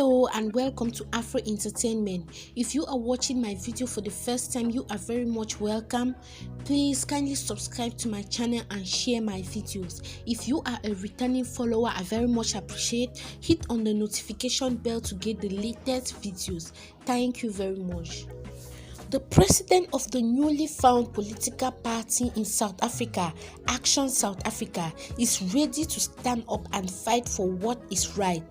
Hello and welcome to Afro Entertainment. If you are watching my video for the first time, you are very much welcome. Please kindly subscribe to my channel and share my videos. If you are a returning follower, I very much appreciate. Hit on the notification bell to get the latest videos. Thank you very much. The president of the newly found political party in South Africa, ActionSA, is ready to stand up and fight for what is right.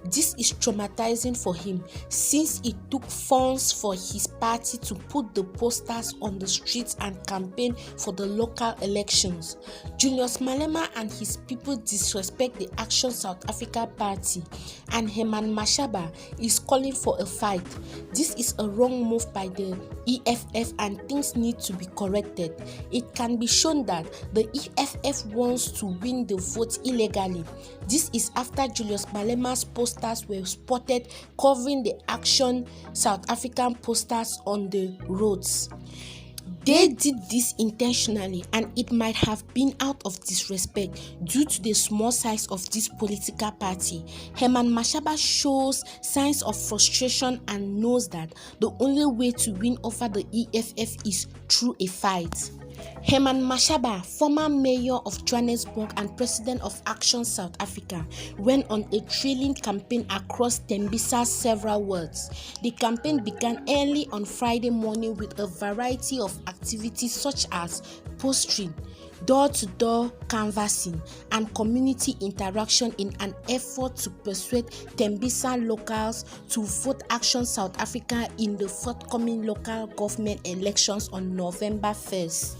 This is traumatizing for him since it took funds for his party to put the posters on the streets and campaign for the local elections. Julius Malema and his people disrespect the ActionSA party, and Herman Mashaba is calling for a fight. This is a wrong move by the EFF and things need to be corrected. It can be shown that the EFF wants to win the vote illegally. This is after Julius Malema's posters were spotted covering the Action South African posters on the roads. They did this intentionally, and it might have been out of disrespect due to the small size of this political party. Herman Mashaba shows signs of frustration and knows that the only way to win over the EFF is through a fight. Herman Mashaba, former mayor of Johannesburg and president of ActionSA, went on a thrilling campaign across Tembisa's several wards. The campaign began early on Friday morning with a variety of activities such as postering, door-to-door canvassing, and community interaction in an effort to persuade Tembisa locals to vote ActionSA in the forthcoming local government elections on November 1st.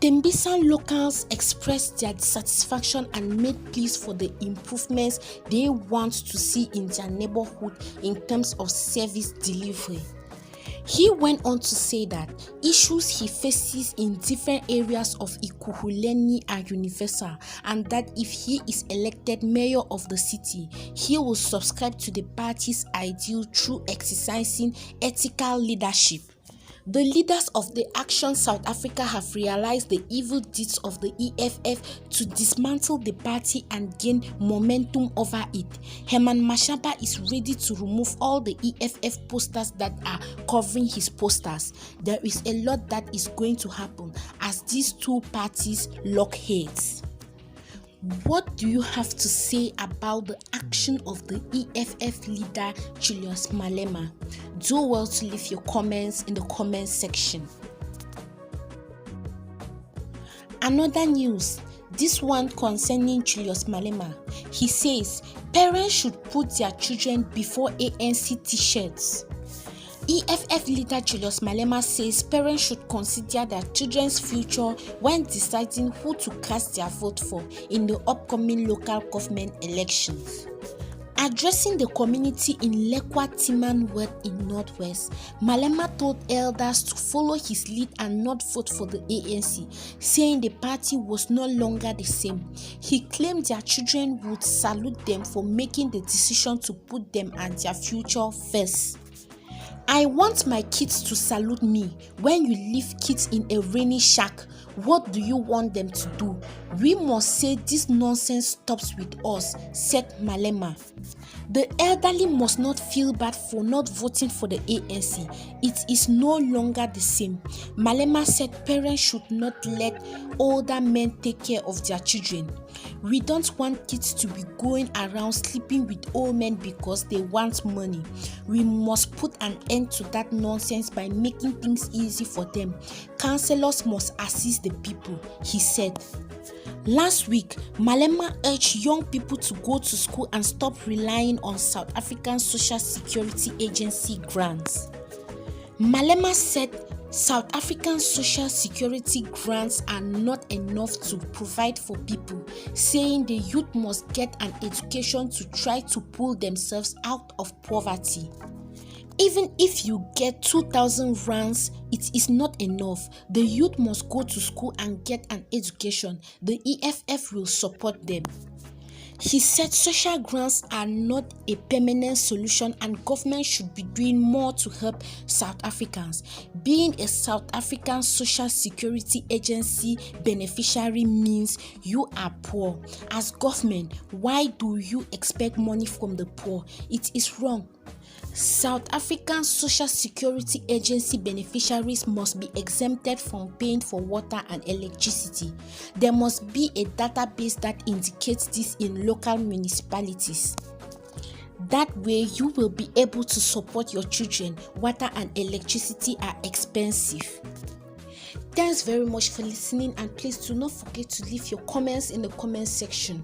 Tembisa locals expressed their dissatisfaction and made pleas for the improvements they want to see in their neighborhood in terms of service delivery. He went on to say that issues he faces in different areas of Ikuhuleni are universal, and that if he is elected mayor of the city, he will subscribe to the party's ideal through exercising ethical leadership. The leaders of the ActionSA have realized the evil deeds of the EFF to dismantle the party and gain momentum over it. Herman Mashaba is ready to remove all the EFF posters that are covering his posters. There is a lot that is going to happen as these two parties lock heads. What do you have to say about the action of the EFF leader Julius Malema? Do well to leave your comments in the comment section. Another news, this one concerning Julius Malema. He says parents should put their children before ANC t-shirts. EFF leader Julius Malema says parents should consider their children's future when deciding who to cast their vote for in the upcoming local government elections. Addressing the community in Lekwa Timan Ward in Northwest, Malema told elders to follow his lead and not vote for the ANC, saying the party was no longer the same. He claimed their children would salute them for making the decision to put them and their future first. I want my kids to salute me. When you leave kids in a rainy shack, what do you want them to do? We must say this nonsense stops with us, said Malema. The elderly must not feel bad for not voting for the ANC. It is no longer the same. Malema said parents should not let older men take care of their children. We don't want kids to be going around sleeping with old men because they want money. We must put an end to that nonsense by making things easy for them. Councillors must assist the people, he said. Last week, Malema urged young people to go to school and stop relying on South African Social Security Agency grants. Malema said South African Social Security grants are not enough to provide for people, saying the youth must get an education to try to pull themselves out of poverty. Even if you get 2,000 rands, it is not enough. The youth must go to school and get an education. The EFF will support them. He said social grants are not a permanent solution and government should be doing more to help South Africans. Being a South African Social Security Agency beneficiary means you are poor. As government, why do you expect money from the poor? It is wrong. South African Social Security Agency beneficiaries must be exempted from paying for water and electricity. There must be a database that indicates this in local municipalities. That way, you will be able to support your children. Water and electricity are expensive. Thanks very much for listening, and please do not forget to leave your comments in the comment section.